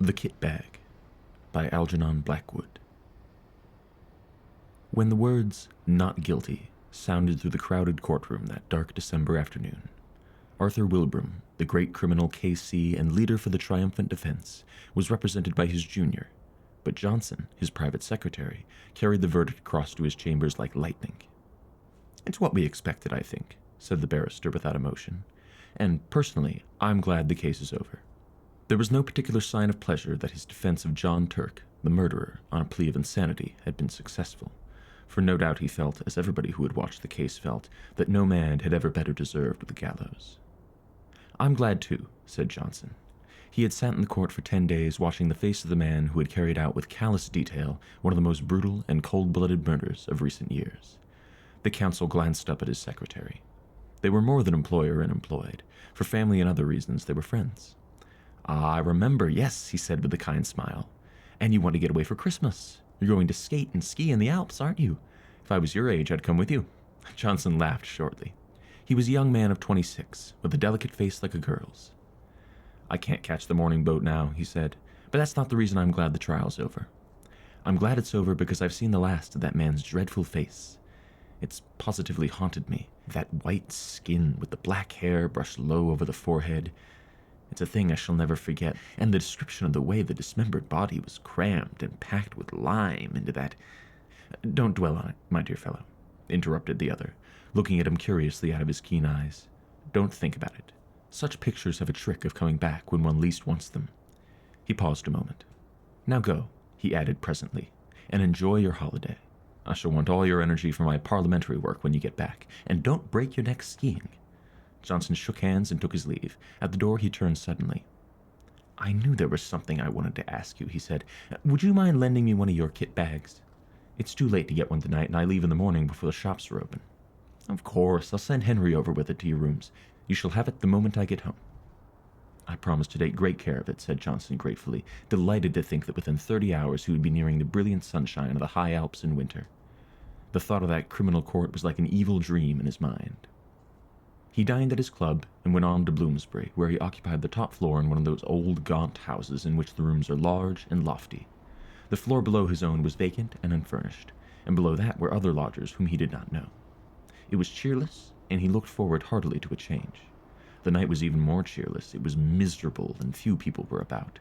The Kit Bag by Algernon Blackwood. When the words, "not guilty," sounded through the crowded courtroom that dark December afternoon, Arthur Wilbraham, the great criminal K.C. and leader for the triumphant defense, was represented by his junior, but Johnson, his private secretary, carried the verdict across to his chambers like lightning. "It's what we expected, I think," said the barrister without emotion, "and personally, I'm glad the case is over." There was no particular sign of pleasure that his defense of John Turk, the murderer, on a plea of insanity, had been successful, for no doubt he felt, as everybody who had watched the case felt, that no man had ever better deserved the gallows. "I'm glad too," said Johnson. He had sat in the court for 10 days watching the face of the man who had carried out with callous detail one of the most brutal and cold-blooded murders of recent years. The counsel glanced up at his secretary. They were more than employer and employed. For family and other reasons, they were friends. "Ah, I remember, yes," he said with a kind smile. "And you want to get away for Christmas. You're going to skate and ski in the Alps, aren't you? If I was your age, I'd come with you." Johnson laughed shortly. He was a young man of 26, with a delicate face like a girl's. "I can't catch the morning boat now," he said, "but that's not the reason I'm glad the trial's over. I'm glad it's over because I've seen the last of that man's dreadful face. It's positively haunted me. That white skin with the black hair brushed low over the forehead. It's a thing I shall never forget, and the description of the way the dismembered body was crammed and packed with lime into that—" "Don't dwell on it, my dear fellow," interrupted the other, looking at him curiously out of his keen eyes. "Don't think about it. Such pictures have a trick of coming back when one least wants them." He paused a moment. "Now go," he added presently, "and enjoy your holiday. I shall want all your energy for my parliamentary work when you get back, and don't break your neck skiing." Johnson shook hands and took his leave. At the door, he turned suddenly. "I knew there was something I wanted to ask you," he said. "Would you mind lending me one of your kit bags? It's too late to get one tonight, and I leave in the morning before the shops are open." "Of course, I'll send Henry over with it to your rooms. You shall have it the moment I get home." "I promise to take great care of it," said Johnson gratefully, delighted to think that within 30 hours he would be nearing the brilliant sunshine of the high Alps in winter. The thought of that criminal court was like an evil dream in his mind. He dined at his club and went on to Bloomsbury, where he occupied the top floor in one of those old, gaunt houses in which the rooms are large and lofty. The floor below his own was vacant and unfurnished, and below that were other lodgers whom he did not know. It was cheerless, and he looked forward heartily to a change. The night was even more cheerless. It was miserable, and few people were about.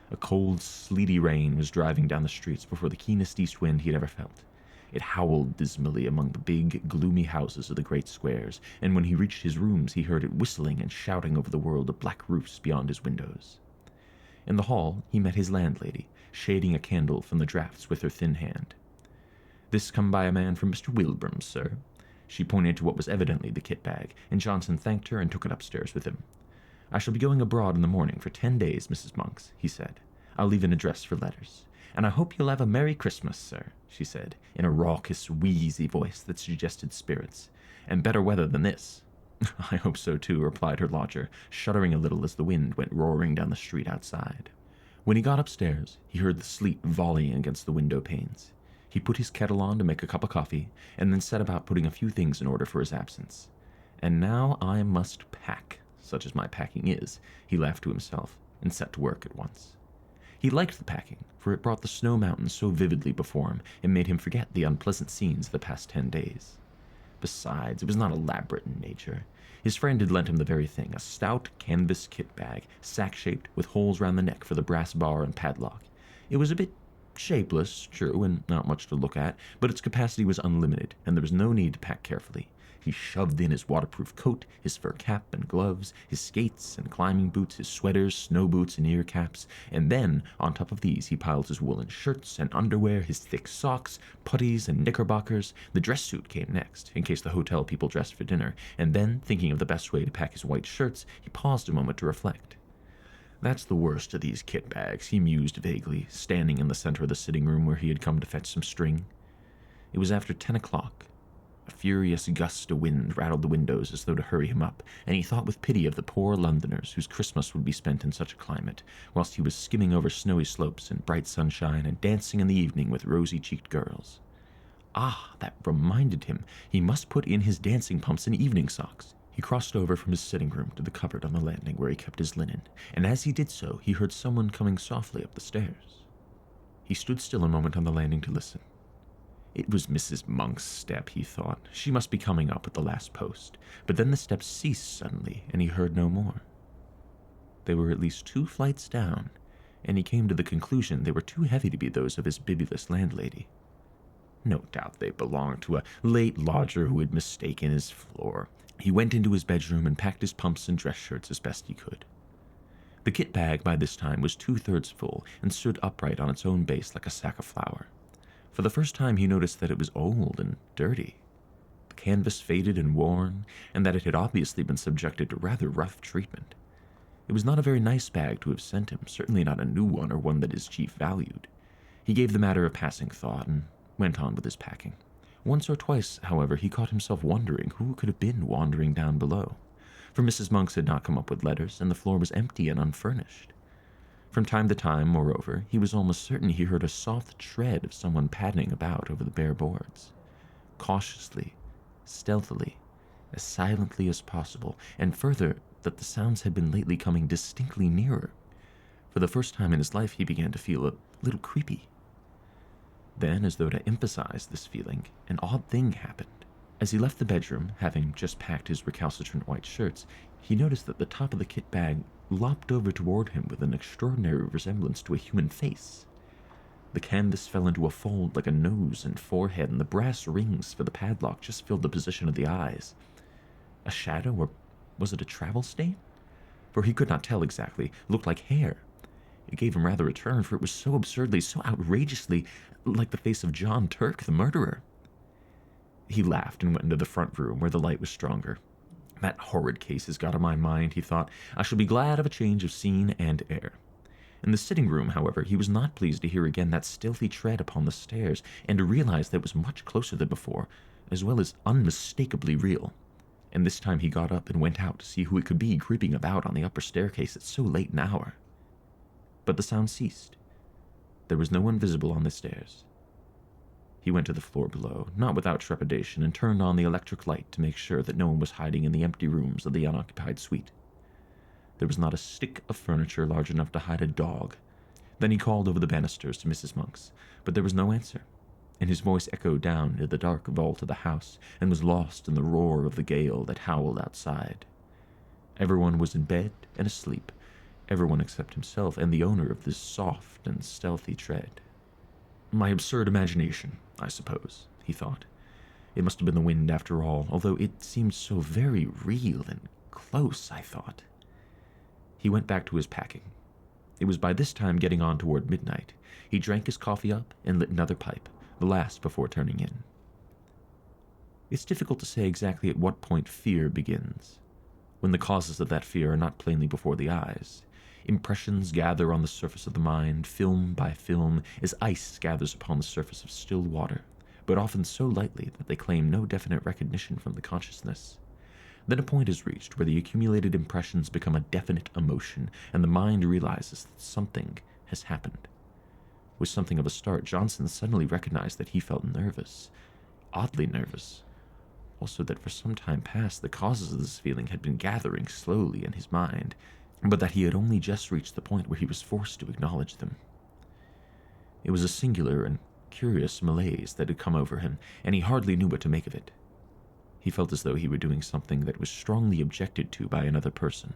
A cold, sleety rain was driving down the streets before the keenest east wind he had ever felt. It howled dismally among the big, gloomy houses of the great squares, and when he reached his rooms he heard it whistling and shouting over the world of black roofs beyond his windows. In the hall he met his landlady, shading a candle from the draughts with her thin hand. "This come by a man from Mr. Wilbraham, sir." She pointed to what was evidently the kit bag, and Johnson thanked her and took it upstairs with him. "I shall be going abroad in the morning for 10 days, Mrs. Monks," he said. "I'll leave an address for letters." "And I hope you'll have a Merry Christmas, sir," she said, in a raucous, wheezy voice that suggested spirits. "And better weather than this." "I hope so, too," replied her lodger, shuddering a little as the wind went roaring down the street outside. When he got upstairs, he heard the sleet volleying against the window panes. He put his kettle on to make a cup of coffee, and then set about putting a few things in order for his absence. "And now I must pack, such as my packing is," he laughed to himself, and set to work at once. He liked the packing, for it brought the snow mountains so vividly before him and made him forget the unpleasant scenes of the past 10 days. Besides, it was not elaborate in nature. His friend had lent him the very thing, a stout canvas kit bag, sack-shaped, with holes round the neck for the brass bar and padlock. It was a bit shapeless, true, and not much to look at, but its capacity was unlimited, and there was no need to pack carefully. He shoved in his waterproof coat, his fur cap and gloves, his skates and climbing boots, his sweaters, snow boots, and ear caps, and then, on top of these, he piled his woolen shirts and underwear, his thick socks, puttees, and knickerbockers. The dress suit came next, in case the hotel people dressed for dinner, and then, thinking of the best way to pack his white shirts, he paused a moment to reflect. "That's the worst of these kit bags," he mused vaguely, standing in the center of the sitting room where he had come to fetch some string. It was after 10 o'clock. A furious gust of wind rattled the windows as though to hurry him up, and he thought with pity of the poor Londoners whose Christmas would be spent in such a climate, whilst he was skimming over snowy slopes in bright sunshine and dancing in the evening with rosy-cheeked girls. Ah, that reminded him. He must put in his dancing pumps and evening socks. He crossed over from his sitting room to the cupboard on the landing where he kept his linen, and as he did so, he heard someone coming softly up the stairs. He stood still a moment on the landing to listen. It was Mrs. Monk's step, he thought. She must be coming up at the last post, but then the steps ceased suddenly, and he heard no more. They were at least 2 flights down, and he came to the conclusion they were too heavy to be those of his bibulous landlady. No doubt they belonged to a late lodger who had mistaken his floor. He went into his bedroom and packed his pumps and dress shirts as best he could. The kit bag by this time was 2/3 full and stood upright on its own base like a sack of flour. For the first time he noticed that it was old and dirty. The canvas faded and worn, and that it had obviously been subjected to rather rough treatment. It was not a very nice bag to have sent him, certainly not a new one or one that his chief valued. He gave the matter a passing thought and went on with his packing. Once or twice, however, he caught himself wondering who could have been wandering down below, for Mrs. Monks had not come up with letters, and the floor was empty and unfurnished. From time to time, moreover, he was almost certain he heard a soft tread of someone padding about over the bare boards. Cautiously, stealthily, as silently as possible, and further, that the sounds had been lately coming distinctly nearer. For the first time in his life, he began to feel a little creepy. Then, as though to emphasize this feeling, an odd thing happened. As he left the bedroom, having just packed his recalcitrant white shirts, he noticed that the top of the kit bag lopped over toward him with an extraordinary resemblance to a human face. The canvas fell into a fold like a nose and forehead, and the brass rings for the padlock just filled the position of the eyes. A shadow, or was it a travel stain? For he could not tell exactly. It looked like hair. It gave him rather a turn, for it was so absurdly, so outrageously like the face of John Turk, the murderer. He laughed and went into the front room where the light was stronger. That horrid case has got on my mind, he thought. I shall be glad of a change of scene and air. In the sitting room, however, he was not pleased to hear again that stealthy tread upon the stairs, and to realize that it was much closer than before, as well as unmistakably real. And this time he got up and went out to see who it could be creeping about on the upper staircase at so late an hour. But the sound ceased. There was no one visible on the stairs. He went to the floor below, not without trepidation, and turned on the electric light to make sure that no one was hiding in the empty rooms of the unoccupied suite. There was not a stick of furniture large enough to hide a dog. Then he called over the banisters to Mrs. Monks, but there was no answer, and his voice echoed down into the dark vault of the house and was lost in the roar of the gale that howled outside. Everyone was in bed and asleep, everyone except himself and the owner of this soft and stealthy tread. My absurd imagination, I suppose, he thought. It must have been the wind after all, although it seemed so very real and close, I thought. He went back to his packing. It was by this time getting on toward midnight. He drank his coffee up and lit another pipe, the last before turning in. It's difficult to say exactly at what point fear begins, when the causes of that fear are not plainly before the eyes. Impressions gather on the surface of the mind, film by film, as ice gathers upon the surface of still water, but often so lightly that they claim no definite recognition from the consciousness. Then a point is reached where the accumulated impressions become a definite emotion, and the mind realizes that something has happened. With something of a start, Johnson suddenly recognized that he felt nervous, oddly nervous. Also that for some time past the causes of this feeling had been gathering slowly in his mind, but that he had only just reached the point where he was forced to acknowledge them. It was a singular and curious malaise that had come over him, and he hardly knew what to make of it. He felt as though he were doing something that was strongly objected to by another person,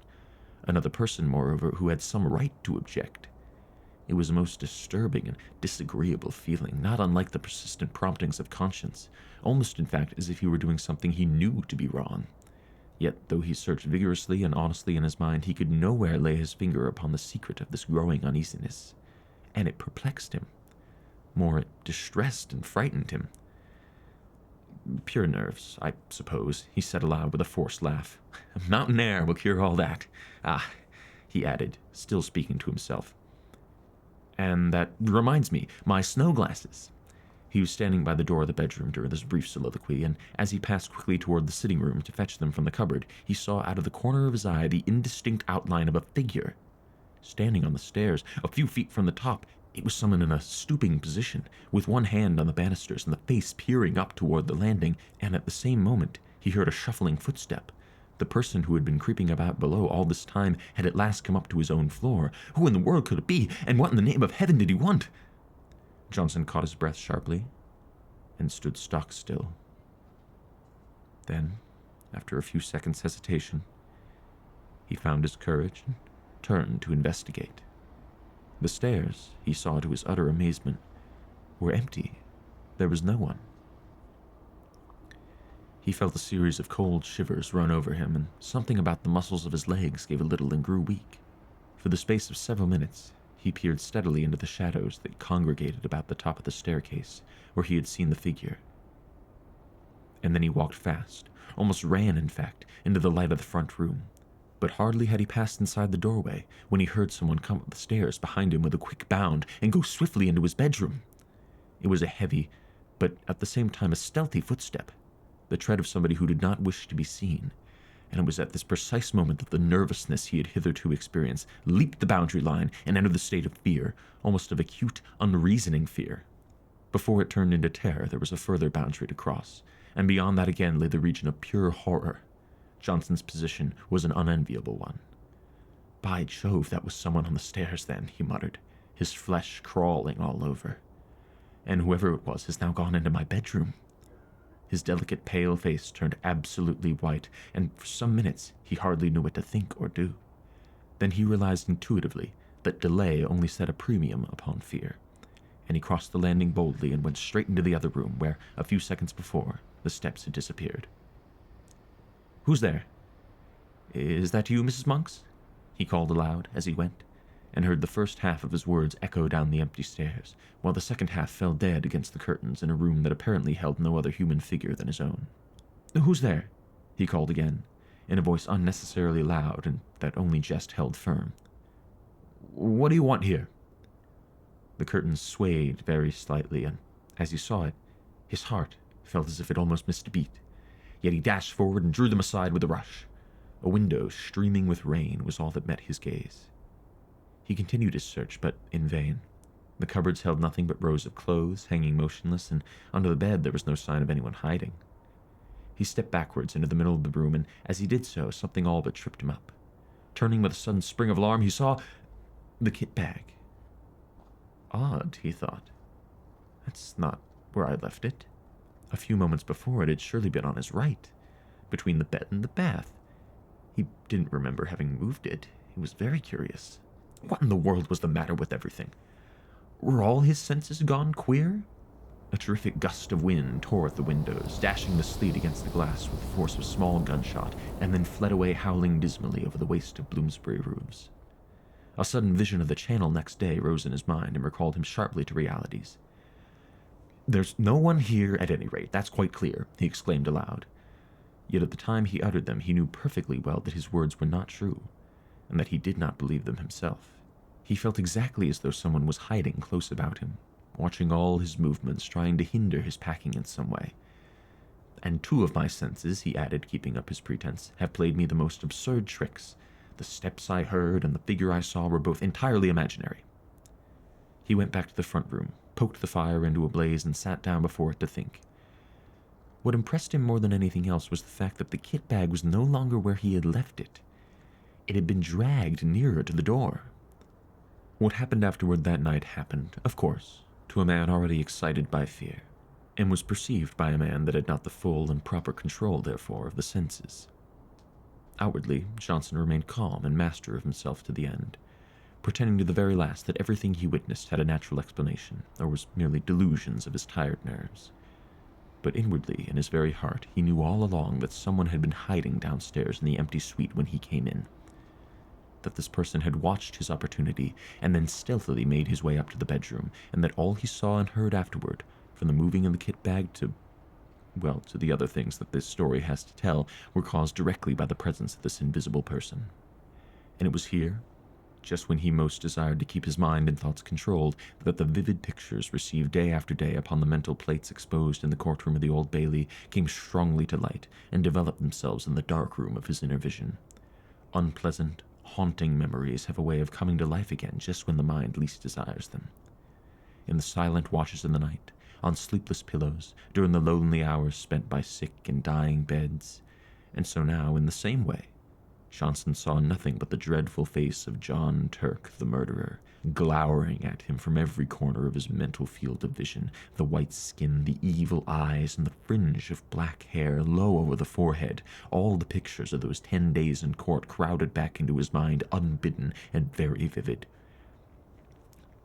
moreover, who had some right to object. It was a most disturbing and disagreeable feeling, not unlike the persistent promptings of conscience, almost in fact as if he were doing something he knew to be wrong. Yet, though he searched vigorously and honestly in his mind, he could nowhere lay his finger upon the secret of this growing uneasiness, and it perplexed him. More, it distressed and frightened him. Pure nerves, I suppose, he said aloud with a forced laugh. Mountain air will cure all that. Ah, he added, still speaking to himself. And that reminds me, my snow glasses. He was standing by the door of the bedroom during this brief soliloquy, and as he passed quickly toward the sitting room to fetch them from the cupboard, he saw out of the corner of his eye the indistinct outline of a figure. Standing on the stairs, a few feet from the top, it was someone in a stooping position, with one hand on the banisters and the face peering up toward the landing, and at the same moment he heard a shuffling footstep, The person who had been creeping about below all this time had at last come up to his own floor. Who in the world could it be, and what in the name of heaven did he want? Johnson caught his breath sharply and stood stock still. Then, after a few seconds' hesitation, he found his courage and turned to investigate. The stairs, he saw to his utter amazement, were empty. There was no one. He felt a series of cold shivers run over him, and something about the muscles of his legs gave a little and grew weak. For the space of several minutes, he peered steadily into the shadows that congregated about the top of the staircase, where he had seen the figure. And then he walked fast, almost ran, in fact, into the light of the front room. But hardly had he passed inside the doorway when he heard someone come up the stairs behind him with a quick bound and go swiftly into his bedroom. It was a heavy, but at the same time a stealthy footstep, the tread of somebody who did not wish to be seen, and it was at this precise moment that the nervousness he had hitherto experienced leaped the boundary line and entered the state of fear, almost of acute, unreasoning fear. Before it turned into terror, there was a further boundary to cross, and beyond that again lay the region of pure horror. Johnson's position was an unenviable one. By Jove, that was someone on the stairs then, he muttered, his flesh crawling all over. And whoever it was has now gone into my bedroom. His delicate pale face turned absolutely white, and for some minutes he hardly knew what to think or do. Then he realized intuitively that delay only set a premium upon fear, and he crossed the landing boldly and went straight into the other room where, a few seconds before, the steps had disappeared. "Who's there? Is that you, Mrs. Monks?" he called aloud as he went, and heard the first half of his words echo down the empty stairs, while the second half fell dead against the curtains in a room that apparently held no other human figure than his own. "Who's there?" he called again, in a voice unnecessarily loud and that only just held firm. "What do you want here?" The curtains swayed very slightly, and as he saw it, his heart felt as if it almost missed a beat. Yet he dashed forward and drew them aside with a rush. A window streaming with rain was all that met his gaze. He continued his search, but in vain. The cupboards held nothing but rows of clothes hanging motionless, and under the bed there was no sign of anyone hiding. He stepped backwards into the middle of the room, and as he did so, something all but tripped him up. Turning with a sudden spring of alarm, he saw the kit bag. Odd, he thought. That's not where I left it. A few moments before, it had surely been on his right, between the bed and the bath. He didn't remember having moved it. He was very curious. What in the world was the matter with everything? Were all his senses gone queer? A terrific gust of wind tore at the windows, dashing the sleet against the glass with the force of a small gunshot, and then fled away howling dismally over the waste of Bloomsbury roofs. A sudden vision of the Channel next day rose in his mind and recalled him sharply to realities. "There's no one here at any rate, that's quite clear," he exclaimed aloud. Yet at the time he uttered them, he knew perfectly well that his words were not true, and that he did not believe them himself. He felt exactly as though someone was hiding close about him, watching all his movements, trying to hinder his packing in some way. "And two of my senses," he added, keeping up his pretense, "have played me the most absurd tricks. The steps I heard and the figure I saw were both entirely imaginary." He went back to the front room, poked the fire into a blaze, and sat down before it to think. What impressed him more than anything else was the fact that the kit bag was no longer where he had left it. It had been dragged nearer to the door. What happened afterward that night happened, of course, to a man already excited by fear, and was perceived by a man that had not the full and proper control, therefore, of the senses. Outwardly, Johnson remained calm and master of himself to the end, pretending to the very last that everything he witnessed had a natural explanation, or was merely delusions of his tired nerves. But inwardly, in his very heart, he knew all along that someone had been hiding downstairs in the empty suite when he came in. That this person had watched his opportunity and then stealthily made his way up to the bedroom, and that all he saw and heard afterward, from the moving of the kit bag to the other things that this story has to tell, were caused directly by the presence of this invisible person. And it was here, just when he most desired to keep his mind and thoughts controlled, that the vivid pictures received day after day upon the mental plates exposed in the courtroom of the Old Bailey came strongly to light and developed themselves in the dark room of his inner vision. Unpleasant, haunting memories have a way of coming to life again just when the mind least desires them. In the silent watches of the night, on sleepless pillows, during the lonely hours spent by sick and dying beds, And so now, in the same way, Johnson saw nothing but the dreadful face of John Turk, the murderer, glowering at him from every corner of his mental field of vision, the white skin, the evil eyes, and the fringe of black hair low over the forehead, all the pictures of those 10 days in court crowded back into his mind, unbidden and very vivid.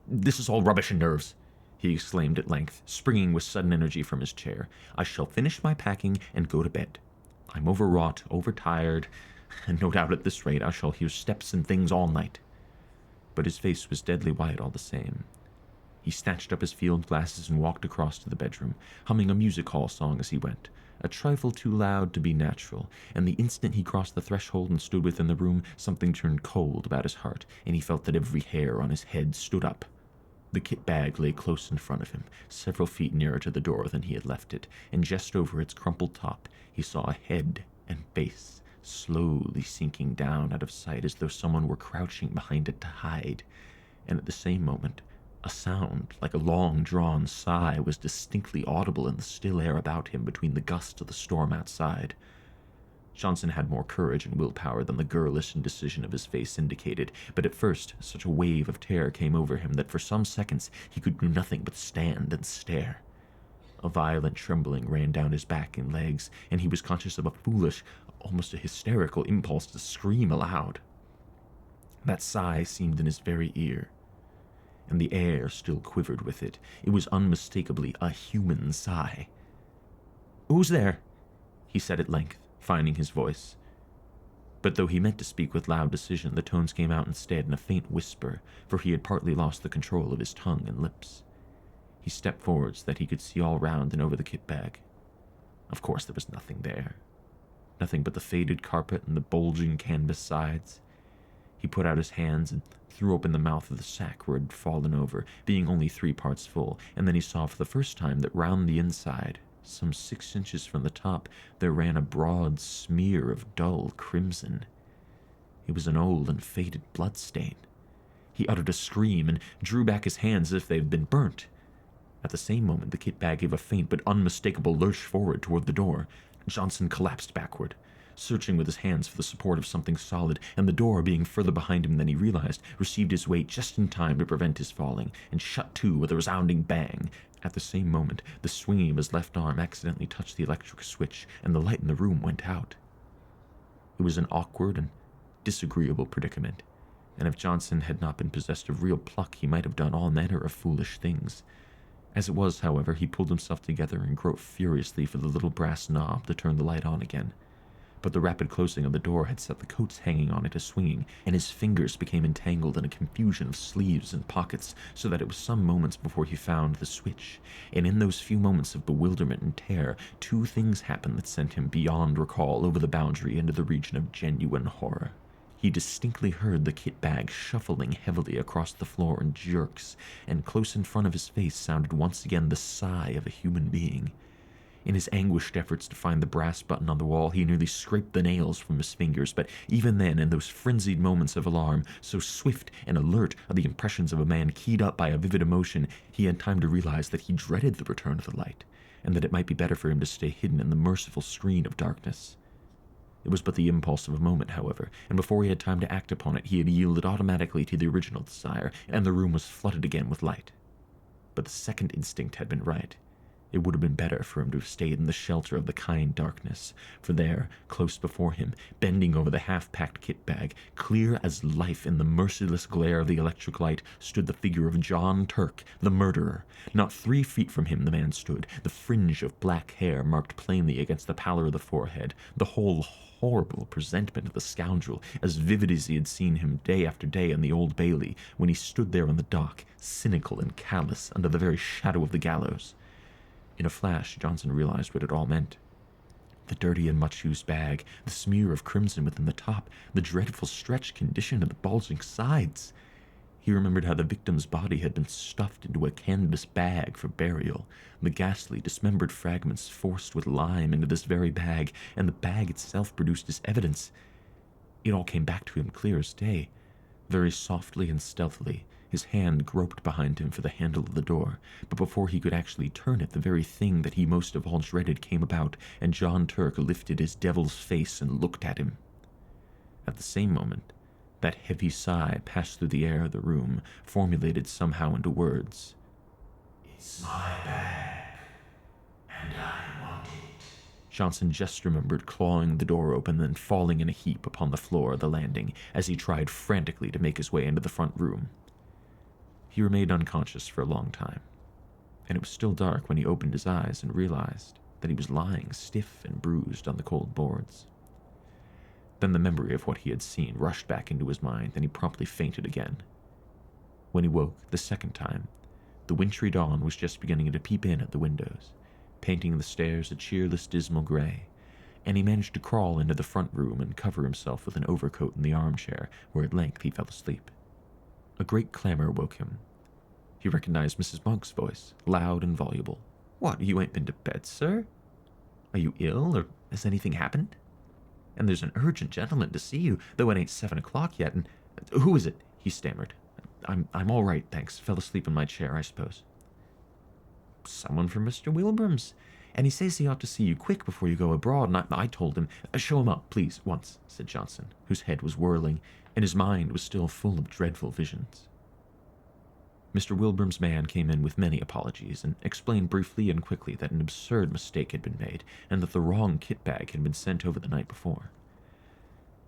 "This is all rubbish and nerves," he exclaimed at length, springing with sudden energy from his chair. "I shall finish my packing and go to bed. I'm overwrought, overtired, and no doubt at this rate I shall hear steps and things all night." But his face was deadly white all the same. He snatched up his field glasses and walked across to the bedroom, humming a music hall song as he went, a trifle too loud to be natural, and the instant he crossed the threshold and stood within the room, something turned cold about his heart, and he felt that every hair on his head stood up. The kit bag lay close in front of him, several feet nearer to the door than he had left it, and just over its crumpled top he saw a head and face slowly sinking down out of sight as though someone were crouching behind it to hide. And at the same moment, a sound like a long-drawn sigh was distinctly audible in the still air about him between the gusts of the storm outside. Johnson had more courage and willpower than the girlish indecision of his face indicated, but at first such a wave of terror came over him that for some seconds he could do nothing but stand and stare. A violent trembling ran down his back and legs, and he was conscious of a foolish, almost a hysterical impulse to scream aloud. That sigh seemed in his very ear, and the air still quivered with it. It was unmistakably a human sigh. "Who's there?" he said at length, finding his voice. But though he meant to speak with loud decision, the tones came out instead in a faint whisper, for he had partly lost the control of his tongue and lips. He stepped forward so that he could see all round and over the kit bag. Of course there was nothing there. Nothing but the faded carpet and the bulging canvas sides. He put out his hands and threw open the mouth of the sack where it had fallen over, being only 3 parts full, and then he saw for the first time that round the inside, some 6 inches from the top, there ran a broad smear of dull crimson. It was an old and faded blood-stain. He uttered a scream and drew back his hands as if they had been burnt. At the same moment, the kit bag gave a faint but unmistakable lurch forward toward the door. Johnson collapsed backward, searching with his hands for the support of something solid, and the door, being further behind him than he realized, received his weight just in time to prevent his falling, and shut to with a resounding bang. At the same moment, the swinging of his left arm accidentally touched the electric switch, and the light in the room went out. It was an awkward and disagreeable predicament, and if Johnson had not been possessed of real pluck, he might have done all manner of foolish things. As it was, however, he pulled himself together and groped furiously for the little brass knob to turn the light on again. But the rapid closing of the door had set the coats hanging on it a swinging, and his fingers became entangled in a confusion of sleeves and pockets, so that it was some moments before he found the switch. And in those few moments of bewilderment and terror, 2 things happened that sent him beyond recall over the boundary into the region of genuine horror. He distinctly heard the kit bag shuffling heavily across the floor in jerks, and close in front of his face sounded once again the sigh of a human being. In his anguished efforts to find the brass button on the wall, he nearly scraped the nails from his fingers, but even then, in those frenzied moments of alarm, so swift and alert are the impressions of a man keyed up by a vivid emotion, he had time to realize that he dreaded the return of the light, and that it might be better for him to stay hidden in the merciful screen of darkness. It was but the impulse of a moment, however, and before he had time to act upon it, he had yielded automatically to the original desire, and the room was flooded again with light. But the second instinct had been right. It would have been better for him to have stayed in the shelter of the kind darkness, for there, close before him, bending over the half-packed kit bag, clear as life in the merciless glare of the electric light, stood the figure of John Turk, the murderer. Not 3 feet from him the man stood, the fringe of black hair marked plainly against the pallor of the forehead, the whole horrible presentment of the scoundrel, as vivid as he had seen him day after day in the Old Bailey, when he stood there on the dock, cynical and callous, under the very shadow of the gallows. In a flash, Johnson realized what it all meant. The dirty and much-used bag, the smear of crimson within the top, the dreadful stretched condition of the bulging sides. He remembered how the victim's body had been stuffed into a canvas bag for burial, the ghastly, dismembered fragments forced with lime into this very bag, and the bag itself produced as evidence. It all came back to him clear as day. Very softly and stealthily, His hand groped behind him for the handle of the door, but before he could actually turn it, the very thing that he most of all dreaded came about, and John Turk lifted his devil's face and looked at him. At the same moment, that heavy sigh passed through the air of the room, formulated somehow into words. "It's my bag, and I want it." Johnson just remembered clawing the door open and falling in a heap upon the floor of the landing as he tried frantically to make his way into the front room. He remained unconscious for a long time, and it was still dark when he opened his eyes and realized that he was lying stiff and bruised on the cold boards. Then the memory of what he had seen rushed back into his mind, and he promptly fainted again. When he woke the second time, the wintry dawn was just beginning to peep in at the windows, painting the stairs a cheerless, dismal gray, and he managed to crawl into the front room and cover himself with an overcoat in the armchair, where at length he fell asleep. A great clamor woke him. He recognized Mrs. Monk's voice, loud and voluble. "What, you ain't been to bed, sir? Are you ill, or has anything happened? And there's an urgent gentleman to see you, though it ain't 7 o'clock yet, and who is it?" he stammered. I'm all right, thanks. Fell asleep in my chair, I suppose." "Someone from Mr. Wilbrum's, and he says he ought to see you quick before you go abroad, and I told him—" "Show him up, please, once," said Johnson, whose head was whirling, and his mind was still full of dreadful visions. Mr. Wilbrum's man came in with many apologies, and explained briefly and quickly that an absurd mistake had been made, and that the wrong kit bag had been sent over the night before.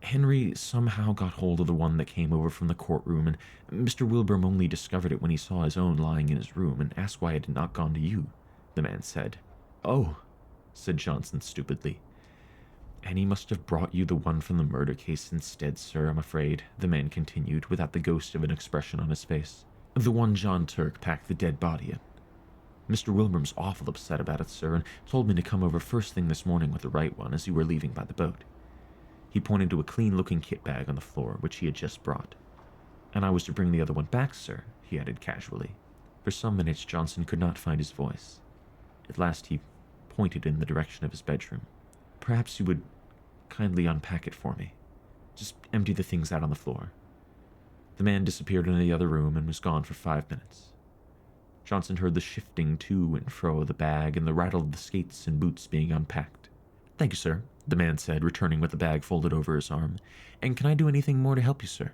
Henry somehow got hold of the one that came over from the courtroom, and Mr. Wilbrum only discovered it when he saw his own lying in his room, and asked why it had not gone to you, the man said. "Oh," said Johnson stupidly. "And he must have brought you the one from the murder case instead, sir, I'm afraid," the man continued, without the ghost of an expression on his face. "The one John Turk packed the dead body in. Mr. Wilbrum's awful upset about it, sir, and told me to come over first thing this morning with the right one as you were leaving by the boat." He pointed to a clean-looking kit bag on the floor, which he had just brought. "And I was to bring the other one back, sir," he added casually. For some minutes Johnson could not find his voice. At last he pointed in the direction of his bedroom. "Perhaps you would kindly unpack it for me. Just empty the things out on the floor." The man disappeared into the other room and was gone for 5 minutes. Johnson heard the shifting to and fro of the bag and the rattle of the skates and boots being unpacked. "Thank you, sir," the man said, returning with the bag folded over his arm. "And can I do anything more to help you, sir?"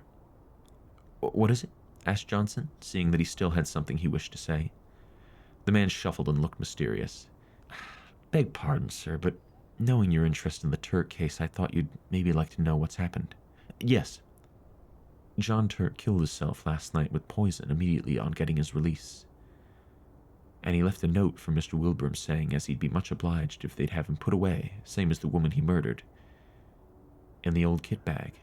"What is it?" asked Johnson, seeing that he still had something he wished to say. The man shuffled and looked mysterious. "Beg pardon, sir, but knowing your interest in the Turk case, I thought you'd maybe like to know what's happened." "Yes." "John Turk killed himself last night with poison immediately on getting his release. And he left a note for Mr. Wilbrum saying as he'd be much obliged if they'd have him put away, same as the woman he murdered, in the old kit bag."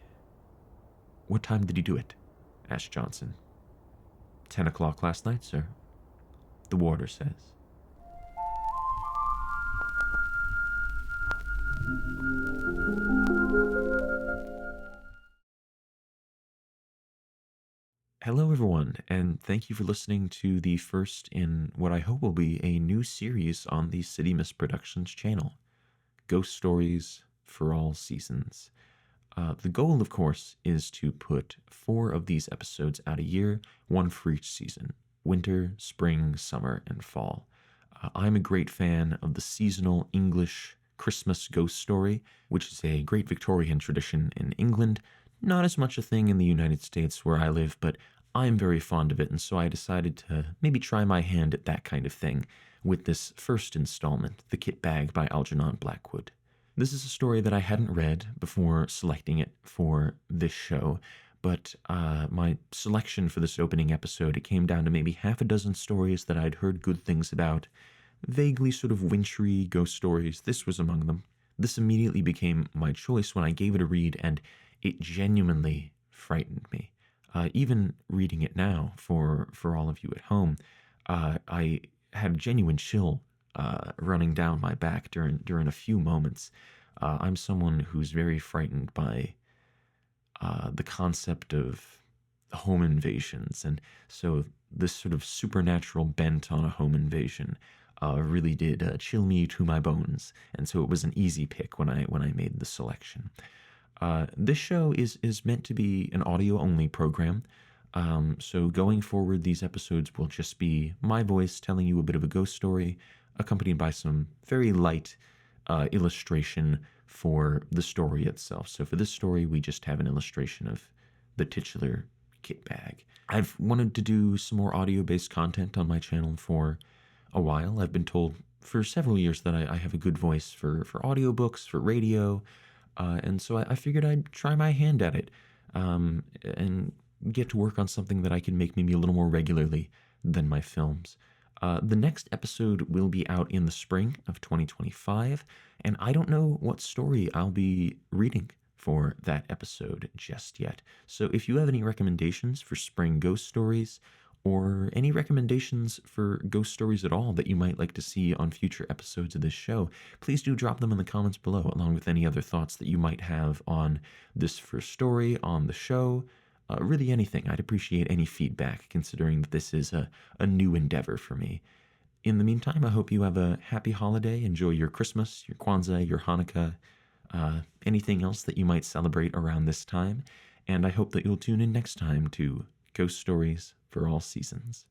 "What time did he do it?" asked Johnson. 10 o'clock last night, sir, the warder says." Hello, everyone, and thank you for listening to the first in what I hope will be a new series on the City Mist Productions channel, Ghost Stories for All Seasons. The goal, of course, is to put 4 of these episodes out a year, 1 for each season: winter, spring, summer, and fall. I'm a great fan of the seasonal English Christmas ghost story, which is a great Victorian tradition in England. Not as much a thing in the United States where I live, but I'm very fond of it, and so I decided to maybe try my hand at that kind of thing with this first installment, The Kit Bag by Algernon Blackwood. This is a story that I hadn't read before selecting it for this show, but my selection for this opening episode, it came down to maybe half a dozen stories that I'd heard good things about, vaguely sort of wintry ghost stories. This was among them. This immediately became my choice when I gave it a read, and it genuinely frightened me. Even reading it now for all of you at home, I had a genuine chill running down my back during a few moments. I'm someone who's very frightened by the concept of home invasions, and so this sort of supernatural bent on a home invasion really did chill me to my bones, and so it was an easy pick when I made the selection. This show is meant to be an audio-only program. So going forward, these episodes will just be my voice telling you a bit of a ghost story, accompanied by some very light illustration for the story itself. So for this story, we just have an illustration of the titular kit bag. I've wanted to do some more audio-based content on my channel for a while. I've been told for several years that I have a good voice for audiobooks, for radio, and so I figured I'd try my hand at it and get to work on something that I can make maybe a little more regularly than my films. The next episode will be out in the spring of 2025, and I don't know what story I'll be reading for that episode just yet. So if you have any recommendations for spring ghost stories, or any recommendations for ghost stories at all that you might like to see on future episodes of this show, please do drop them in the comments below, along with any other thoughts that you might have on this first story, on the show, really anything. I'd appreciate any feedback, considering that this is a new endeavor for me. In the meantime, I hope you have a happy holiday. Enjoy your Christmas, your Kwanzaa, your Hanukkah, anything else that you might celebrate around this time. And I hope that you'll tune in next time to Ghost Stories for All Seasons.